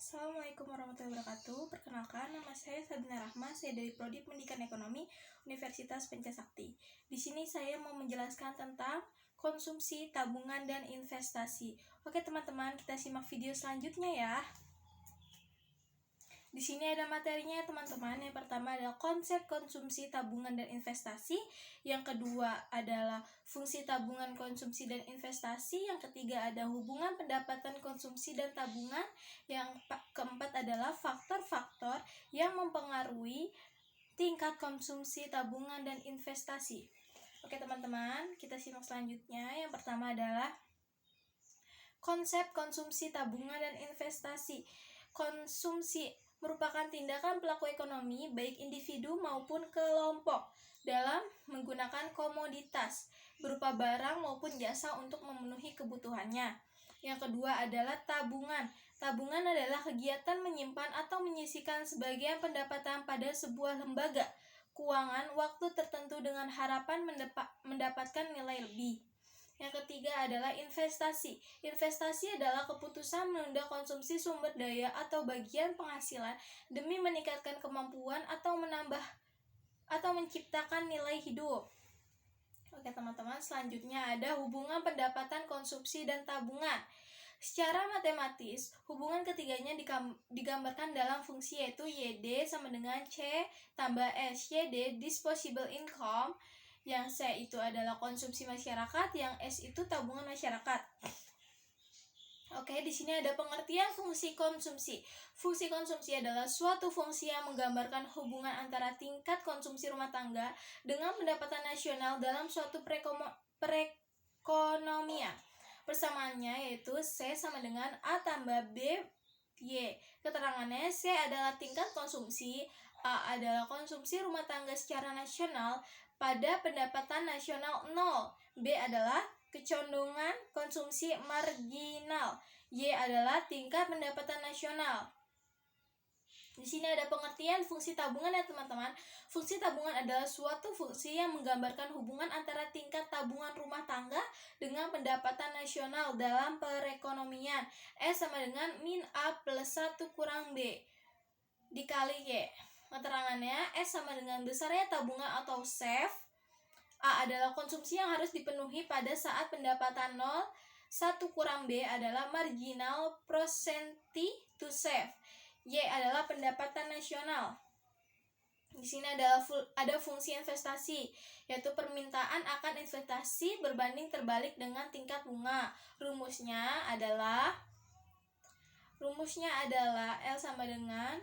Assalamualaikum warahmatullahi wabarakatuh. Perkenalkan, nama saya Sabina Rahma. Saya dari Prodi Pendidikan Ekonomi Universitas Pencasakti. Di sini saya mau menjelaskan tentang konsumsi, tabungan, dan investasi. Oke teman-teman, kita simak video selanjutnya ya. Di sini ada materinya ya teman-teman. Yang pertama adalah konsep konsumsi, tabungan, dan investasi. Yang kedua adalah fungsi tabungan, konsumsi, dan investasi. Yang ketiga ada hubungan pendapatan konsumsi dan tabungan. Yang keempat adalah faktor-faktor yang mempengaruhi tingkat konsumsi, tabungan, dan investasi. Oke teman-teman, kita simak selanjutnya. Yang pertama adalah konsep konsumsi, tabungan, dan investasi. Konsumsi merupakan tindakan pelaku ekonomi, baik individu maupun kelompok, dalam menggunakan komoditas berupa barang maupun jasa untuk memenuhi kebutuhannya. Yang kedua adalah tabungan. Tabungan adalah kegiatan menyimpan atau menyisihkan sebagian pendapatan pada sebuah lembaga keuangan waktu tertentu dengan harapan mendapatkan nilai lebih. Yang ketiga adalah investasi. Investasi adalah keputusan menunda konsumsi sumber daya atau bagian penghasilan demi meningkatkan kemampuan atau menambah atau menciptakan nilai hidup. Oke teman-teman, selanjutnya ada hubungan pendapatan konsumsi dan tabungan. Secara matematis, hubungan ketiganya digambarkan dalam fungsi yaitu YD sama dengan C tambah S. YD disposable income, yang C itu adalah konsumsi masyarakat, yang S itu tabungan masyarakat. Oke, di sini ada pengertian fungsi konsumsi. Fungsi konsumsi adalah suatu fungsi yang menggambarkan hubungan antara tingkat konsumsi rumah tangga dengan pendapatan nasional dalam suatu perekonomian. Persamaannya yaitu C sama dengan A tambah B Y. Keterangannya, C adalah tingkat konsumsi, A adalah konsumsi rumah tangga secara nasional pada pendapatan nasional 0. B adalah kecondongan konsumsi marginal. Y adalah tingkat pendapatan nasional. Di sini ada pengertian fungsi tabungan ya teman-teman. Fungsi tabungan adalah suatu fungsi yang menggambarkan hubungan antara tingkat tabungan rumah tangga dengan pendapatan nasional dalam perekonomian. S sama dengan min A plus 1 kurang B dikali Y. Keterangannya, S sama dengan besarnya tabungan atau save. A adalah konsumsi yang harus dipenuhi pada saat pendapatan 0. 1 kurang B adalah marginal percentage to save. Y adalah pendapatan nasional. Di sini ada fungsi investasi, yaitu permintaan akan investasi berbanding terbalik dengan tingkat bunga. Rumusnya adalah L sama dengan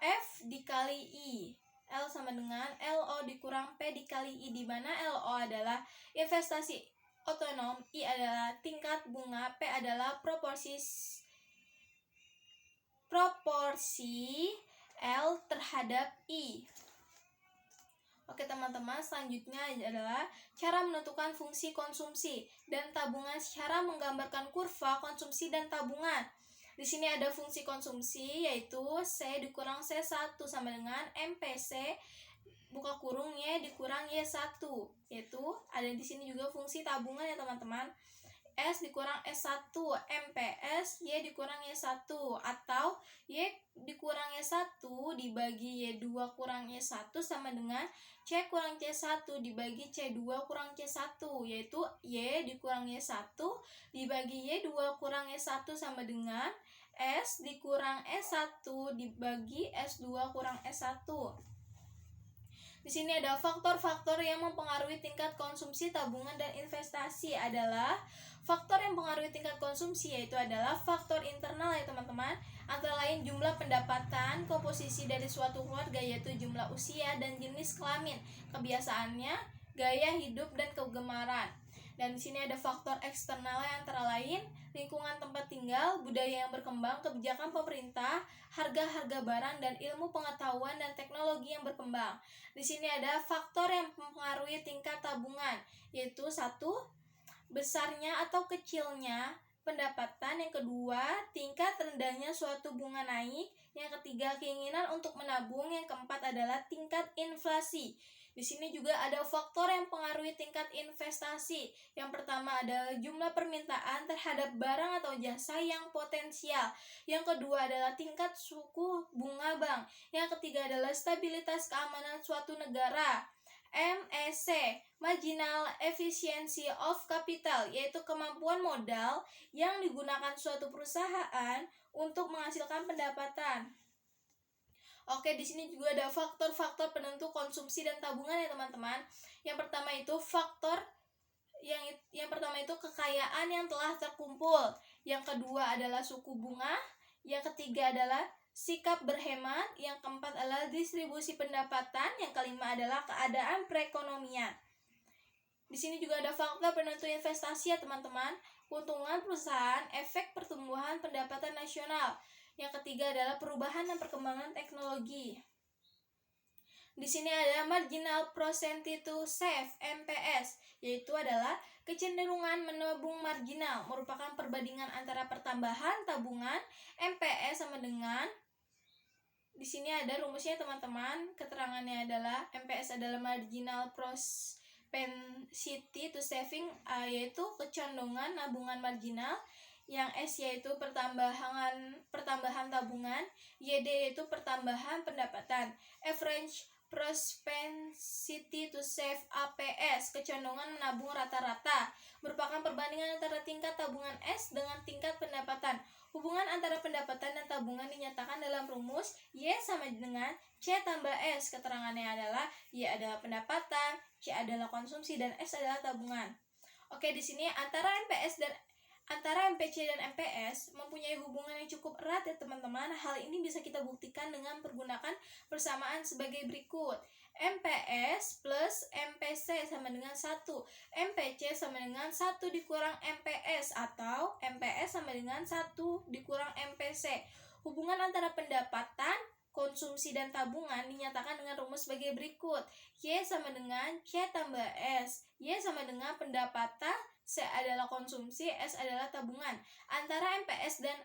F dikali I. L sama dengan LO dikurang P dikali I, di mana LO adalah investasi otonom, I adalah tingkat bunga, P adalah proporsi L terhadap I. Oke teman-teman, selanjutnya adalah cara menentukan fungsi konsumsi dan tabungan secara menggambarkan kurva konsumsi dan tabungan. Di sini ada fungsi konsumsi yaitu C dikurang C1 sama dengan MPC buka kurung Y dikurang Y1, yaitu ada di sini juga fungsi tabungan ya teman-teman. S dikurang S1 MPS Y dikurang Y1, atau Y dikurang Y1 dibagi Y2 kurang Y1 sama dengan C kurang C1 dibagi C2 kurang C1, yaitu Y dikurang Y1 dibagi Y2 kurang Y1 sama dengan S dikurang S1 dibagi S2 kurang S1. Di sini ada faktor-faktor yang mempengaruhi tingkat konsumsi, tabungan, dan investasi. Adalah faktor yang mempengaruhi tingkat konsumsi yaitu adalah faktor internal ya teman-teman. Antara lain jumlah pendapatan, komposisi dari suatu keluarga yaitu jumlah usia dan jenis kelamin, kebiasaannya, gaya hidup, dan kegemaran. Dan di sini ada faktor eksternal yang antara lain lingkungan tempat tinggal, budaya yang berkembang, kebijakan pemerintah, harga-harga barang, dan ilmu pengetahuan dan teknologi yang berkembang. Di sini ada faktor yang mempengaruhi tingkat tabungan, yaitu 1. Besarnya atau kecilnya pendapatan. Yang kedua, tingkat rendahnya suatu bunga naik. Yang ketiga, keinginan untuk menabung. Yang keempat adalah tingkat inflasi. Di sini juga ada faktor yang mempengaruhi tingkat investasi. Yang pertama adalah jumlah permintaan terhadap barang atau jasa yang potensial. Yang kedua adalah tingkat suku bunga bank. Yang ketiga adalah stabilitas keamanan suatu negara. MEC, Marginal Efficiency of Capital, yaitu kemampuan modal yang digunakan suatu perusahaan untuk menghasilkan pendapatan. Oke, di sini juga ada faktor-faktor penentu konsumsi dan tabungan ya teman-teman. Yang pertama itu yang pertama itu kekayaan yang telah terkumpul. Yang kedua adalah suku bunga. Yang ketiga adalah sikap berhemat. Yang keempat adalah distribusi pendapatan. Yang kelima adalah keadaan perekonomian. Di sini juga ada faktor penentu investasi ya teman-teman. Keuntungan perusahaan, efek pertumbuhan pendapatan nasional. Yang ketiga adalah perubahan dan perkembangan teknologi. Di sini ada marginal percentage to save (MPS), yaitu adalah kecenderungan menabung marginal, merupakan perbandingan antara pertambahan tabungan MPS sama dengan. Di sini ada rumusnya teman-teman. Keterangannya adalah MPS adalah marginal propensity to saving, yaitu kecenderungan nabungan marginal. Yang S yaitu pertambahan tabungan, YD yaitu pertambahan pendapatan. Average propensity to save (APS), kecenderungan menabung rata-rata, merupakan perbandingan antara tingkat tabungan S dengan tingkat pendapatan. Hubungan antara pendapatan dan tabungan dinyatakan dalam rumus Y sama dengan C tambah S. Keterangannya adalah Y adalah pendapatan, C adalah konsumsi, dan S adalah tabungan. Oke, di sini antara MPC dan MPS mempunyai hubungan yang cukup erat ya teman-teman. Hal ini bisa kita buktikan dengan pergunakan persamaan sebagai berikut. MPS plus MPC sama dengan 1. MPC sama dengan 1 dikurang MPS, atau MPS sama dengan 1 dikurang MPC. Hubungan antara pendapatan, konsumsi, dan tabungan dinyatakan dengan rumus sebagai berikut. Y sama dengan C tambah S. Y sama dengan pendapatan, C adalah konsumsi, S adalah tabungan. Antara MPS dan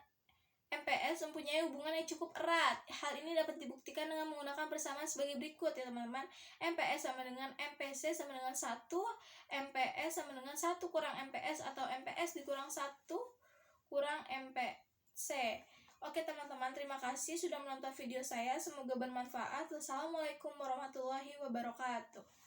MPS mempunyai hubungan yang cukup erat. Hal ini dapat dibuktikan dengan menggunakan persamaan sebagai berikut ya teman-teman. MPS sama dengan MPC sama dengan 1. MPS sama dengan 1 kurang MPS, atau MPS dikurang 1 kurang MPC. Oke teman-teman, terima kasih sudah menonton video saya. Semoga bermanfaat. Wassalamualaikum warahmatullahi wabarakatuh.